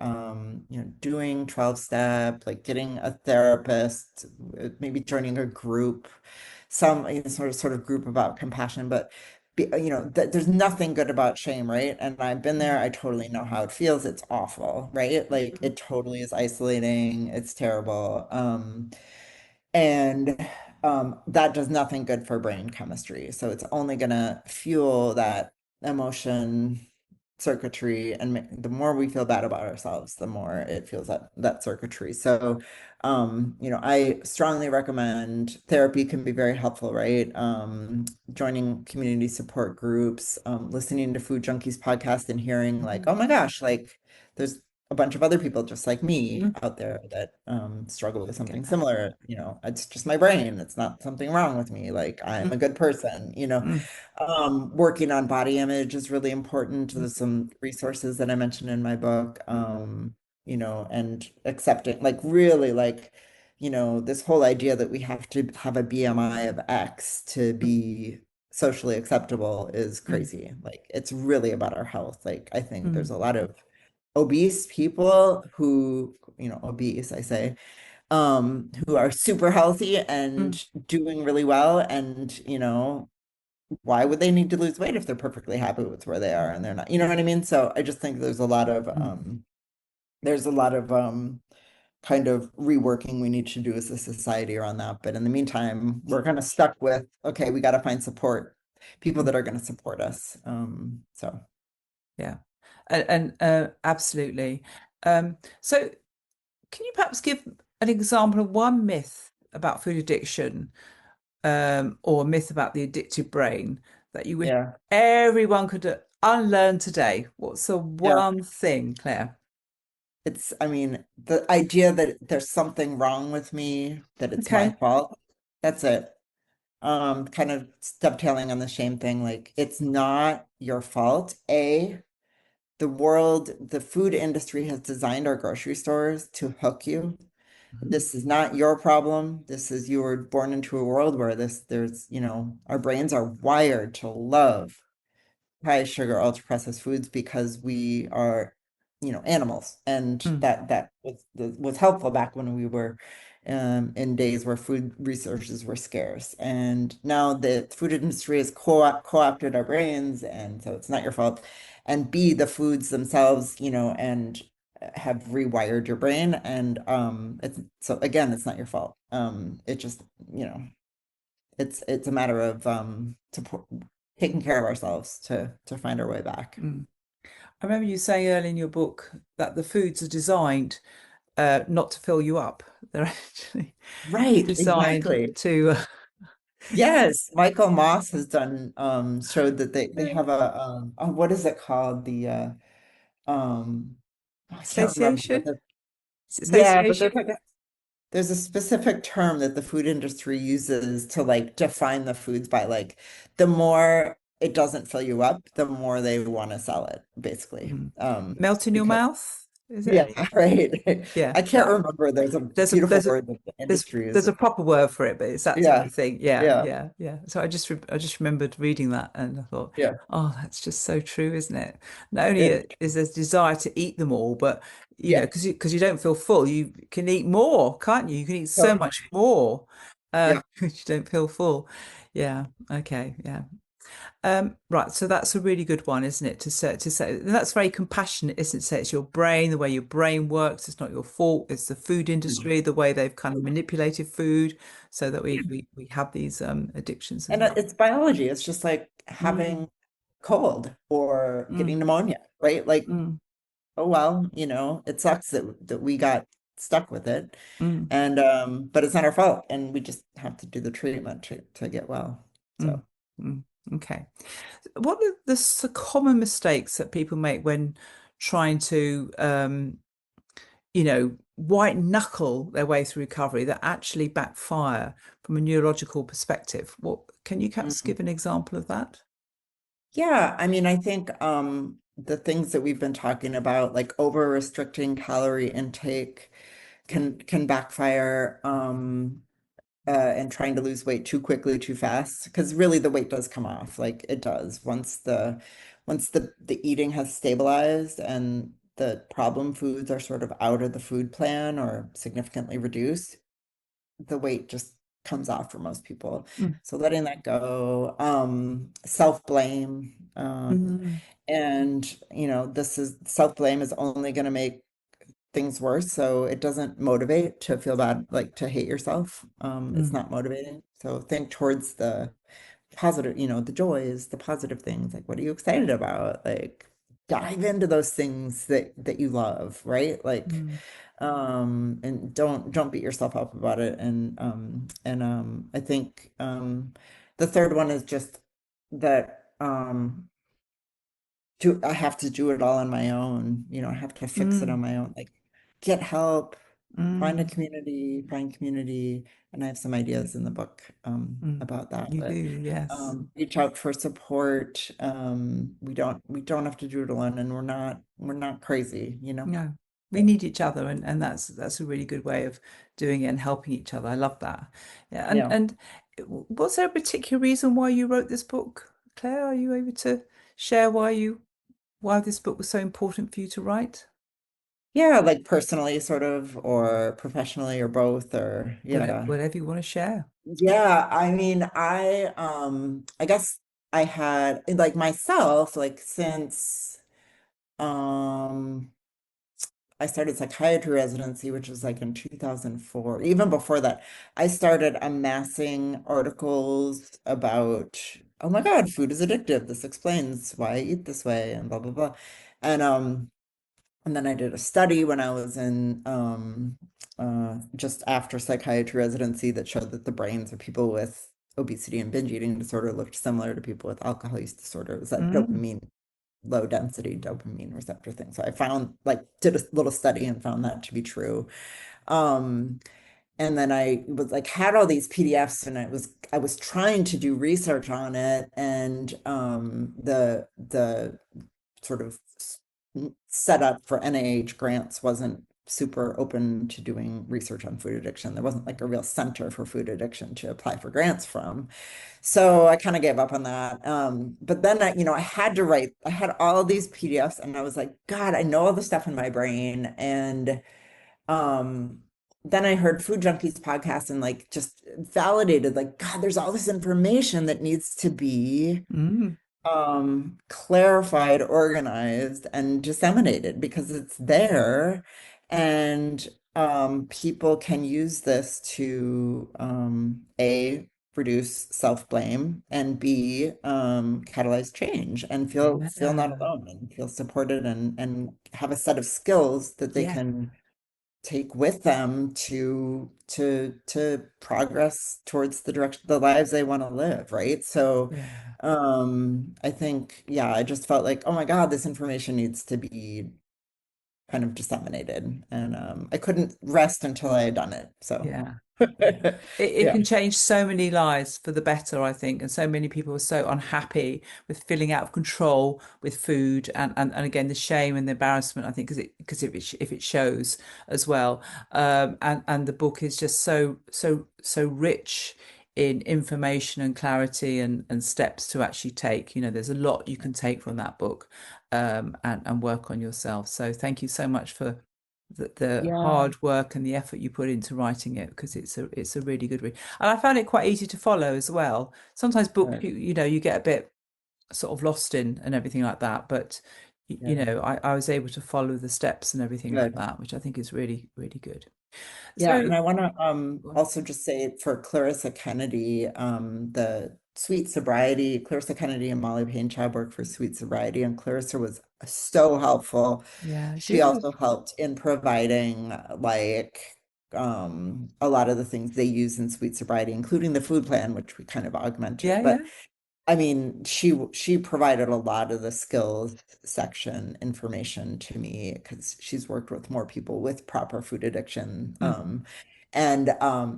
doing 12 step, like getting a therapist, maybe joining a group, some sort of group about compassion, but there's nothing good about shame, right? And I've been there. I totally know how it feels. It's awful, right? Like it totally is isolating. It's terrible. And that does nothing good for brain chemistry. So it's only going to fuel that emotion circuitry. And the more we feel bad about ourselves, the more it feels that circuitry. So, I strongly recommend therapy can be very helpful, right? Joining community support groups, listening to Food Junkies podcast and hearing like, Mhm. oh my gosh, like there's a bunch of other people just like me Mhm. out there that struggle with Get something that. similar. It's just my brain. It's not something wrong with me. Like I'm a good person. Mhm. Working on body image is really important. There's some resources that I mentioned in my book. And accepting, like really, like this whole idea that we have to have a BMI of X to be socially acceptable is Mhm. crazy. Like it's really about our health. Like I think there's Mhm. a lot of obese people who, obese, I say, who are super healthy Mhm. and doing really well. And, why would they need to lose weight if they're perfectly happy with where they are and they're not, you know what I mean? So I just think Mhm. there's a lot of, kind of reworking we need to do as a society around that. But in the meantime, we're kind of stuck with, okay, we got to find support, people Mhm. that are going to support us. So Yeah, and absolutely. So can you perhaps give an example of one myth about food addiction, or a myth about the addictive brain that you wish yeah, everyone could unlearn today? What's the yeah. one thing, Claire? I mean, the idea that there's something wrong with me, that it's my Okay. fault, that's it. Kind of dovetailing on the shame thing, like it's not your fault. The food industry has designed our grocery stores to hook you. Mhm. This is not your problem. You were born into a world where our brains are wired to love high sugar, ultra processed foods because we are, animals, and Mm. that was helpful back when we were in days where food resources were scarce. And now the food industry has co-opted our brains, and so it's not your fault. And B, the foods themselves, and have rewired your brain, and it's so again, it's not your fault. It just, it's a matter of support, taking care of ourselves to find our way back. Mm. I remember you saying earlier in your book that the foods are designed not to fill you up. They're actually Right, designed exactly. to. Yes, Michael Moss has done showed that they have a oh, what is it called? The um I can't remember, but Satiation? Is it yeah, but satiation? there's a specific term that the food industry uses to like define the foods by like the more it doesn't fill you up, the more they want to sell it, basically. Mm. Melt in your Because mouth? Is it yeah, any? right. Yeah, I can't that remember. There's a there's a beautiful there's a word that the there's industry there's uses. a proper word for it, but it's that sort Yeah, of thing. Yeah, yeah, yeah, yeah. So I just remembered reading that and I thought, yeah. oh, that's just so true, isn't it? Not only It, is there desire to eat them all, but yeah, because you don't feel full, you can eat more, can't you? You can eat so totally. much more, Yeah, because you don't feel full. Yeah. Okay. Yeah. Right, so that's a really good one, isn't it? To say and that's very compassionate, isn't it? Say it's your brain, the way your brain works. It's not your fault. It's the food industry, the way they've kind of manipulated food, so that we have these addictions as and well. it's biology. It's just like Mm, having cold or getting mm, pneumonia, right? Like, mm, oh well, it sucks that we got stuck with it. mm, And but it's not our fault, and we just have to do the treatment to get well. mm, So mm. Okay. What are the common mistakes that people make when trying to white knuckle their way through recovery that actually backfire from a neurological perspective? What can you perhaps mhm. give an example of that? Yeah, I mean, I think the things that we've been talking about, like over restricting calorie intake, can backfire. And trying to lose weight too quickly, too fast, because really the weight does come off, like it does once the eating has stabilized and the problem foods are sort of out of the food plan or significantly reduced, the weight just comes off for most people. Mm. So letting that go, self-blame, Mm, and this is self-blame is only going to make things worse. So it doesn't motivate to feel bad, like to hate yourself. It's mm, not motivating. So think towards the positive, the joys, the positive things. Like, what are you excited about? Like, dive into those things that you love, right? Like, mm, and don't beat yourself up about it. I think the third one is just that I have to do it all on my own. I have to fix it on mm, my own. Like, get help, mm, find community, and I have some ideas in the book mm. about that. You do, But yes. reach out for support. We don't have to do it alone, and we're not crazy. No, we So, need each other, and that's a really good way of doing it and helping each other. I love that. Yeah, and yeah. was there a particular reason why you wrote this book, Claire? Are you able to share why this book was so important for you to write? Yeah, like personally sort of, or professionally, or both, or yeah. Whatever you want to share. Yeah, I mean, I guess I had like myself, like since um I started psychiatry residency, which was like in 2004. Even before that, I started amassing articles about, oh my God, food is addictive. This explains why I eat this way and blah blah blah. And and then I did a study when I was in just after psychiatry residency that showed that the brains of people with obesity and binge eating disorder looked similar to people with alcohol use disorder. It was that Mm, dopamine, low density dopamine receptor thing. So I found like did a little study and found that to be true. Um, and then I was like had all these PDFs and I was trying to do research on it, and the sort of set up for NIH grants wasn't super open to doing research on food addiction. There wasn't like a real center for food addiction to apply for grants from. So I kind of gave up on that. But then I had to write, I had all these PDFs and I was like, God, I know all the stuff in my brain. And um, then I heard Food Junkies podcast and like just validated, like, God, there's all this information that needs to be mm, clarified, organized, and disseminated because it's there, and people can use this to A, reduce self-blame, and B, catalyze change and feel not Yeah. alone and feel supported and have a set of skills that they Yeah. can take with them to progress towards the lives they want to live, right? So Yeah. I think, yeah, I just felt like, oh my God, this information needs to be kind of disseminated. And I couldn't rest until I had done it. So Yeah. Yeah. It yeah. can change so many lives for the better, I think. And so many people are so unhappy with feeling out of control with food and again, the shame and the embarrassment, I think, because if it shows as well. And the book is just so rich in information and clarity and steps to actually take. There's a lot you can take from that book and work on yourself. So thank you so much for the Yeah. hard work and the effort you put into writing it because it's a really good read. And I found it quite easy to follow as well. Sometimes books Good. you get a bit sort of lost in and everything like that, but Yeah. I was able to follow the steps and everything like Good. that, which I think is really, really good. Yeah, So and I want to also just say for Clarissa Kennedy, the Sweet Sobriety, Clarissa Kennedy and Molly Payne Chad work for Sweet Sobriety, and Clarissa was so helpful. yeah, She she was. also helped in providing like a lot of the things they use in Sweet Sobriety, including the food plan, which we kind of augmented. Yeah, yeah. But I mean, she provided a lot of the skills section information to me because she's worked with more people with proper food addiction Mm, and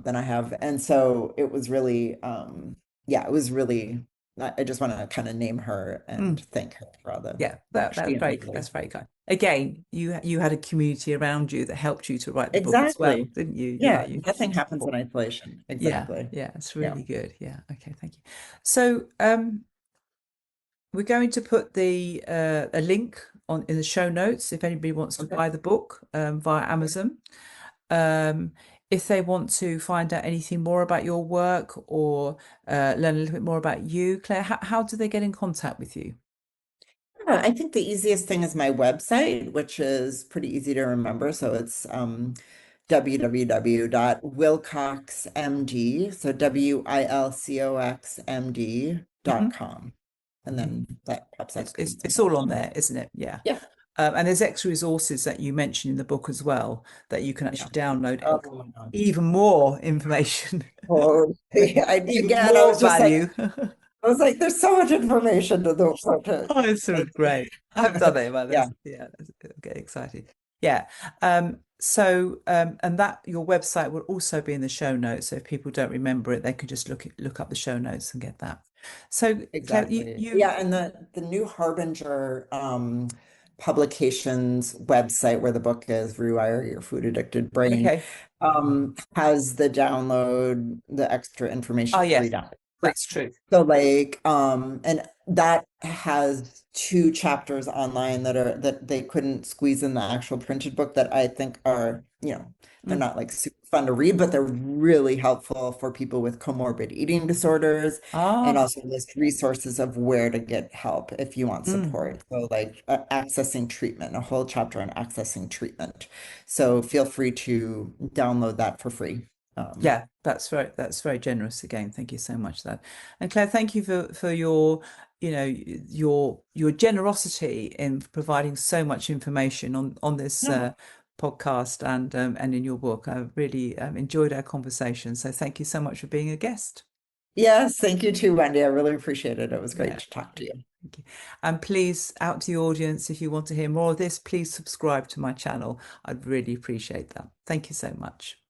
than I have. And so it was really yeah, it was really I just want to kind of name her and mm. thank her for all the Yeah, work she and that's others. very kind. Again, you had a community around you that helped you to write the book as well, Exactly. didn't you? Yeah, You had nothing some happens in support. isolation. Yeah, Exactly. yeah, it's Yeah. really good. Yeah, okay, thank you. So, we're going to put the a link on in the show notes if anybody wants to Okay. buy the book via Amazon. Um, if they want to find out anything more about your work or learn a little bit more about you, Claire, how do they get in contact with you? I think the easiest thing is my website, which is pretty easy to remember. So it's www.wilcoxmd, so Mhm. wilcoxmd.com. And then that pops up because it's It's about all on Amazon. there, isn't it? Yeah. Yeah, And there's extra resources that you mentioned in the book as well that you can yeah. actually download Oh my God. even more information, Oh, yeah. even Again, more value. I was like, there's so much information to do. Oh, it's sort Like, of great. I've done it, but yeah, yeah, I'm getting excited. Yeah. And that your website will also be in the show notes. So if people don't remember it, they can just look up the show notes and get that. So Claire, exactly. Yeah, and the new Harbinger publications website where the book is Rewire Your Food Addicted Brain okay. has the extra Oh information free yes, down. Free. that's true. So like and that has two chapters online that they couldn't squeeze in the actual printed book that I think are, they're Mm. not like super fun to read, but they're really helpful for people with comorbid eating disorders and Ah, also list resources of where to get help if you want mm. support. So like accessing treatment, a whole chapter on accessing treatment. So feel free to download that for free. Yeah, that's very generous again. Thank you so much for that. And Claire, thank you for your, your generosity in providing so much information on this No. podcast and in your book. I really enjoyed our conversation. So thank you so much for being a guest. Yes, thank you too, Wendy. I really appreciate it. It was great Yeah. to talk to you. Thank you. And please, out to the audience, if you want to hear more of this, please subscribe to my channel. I'd really appreciate that. Thank you so much.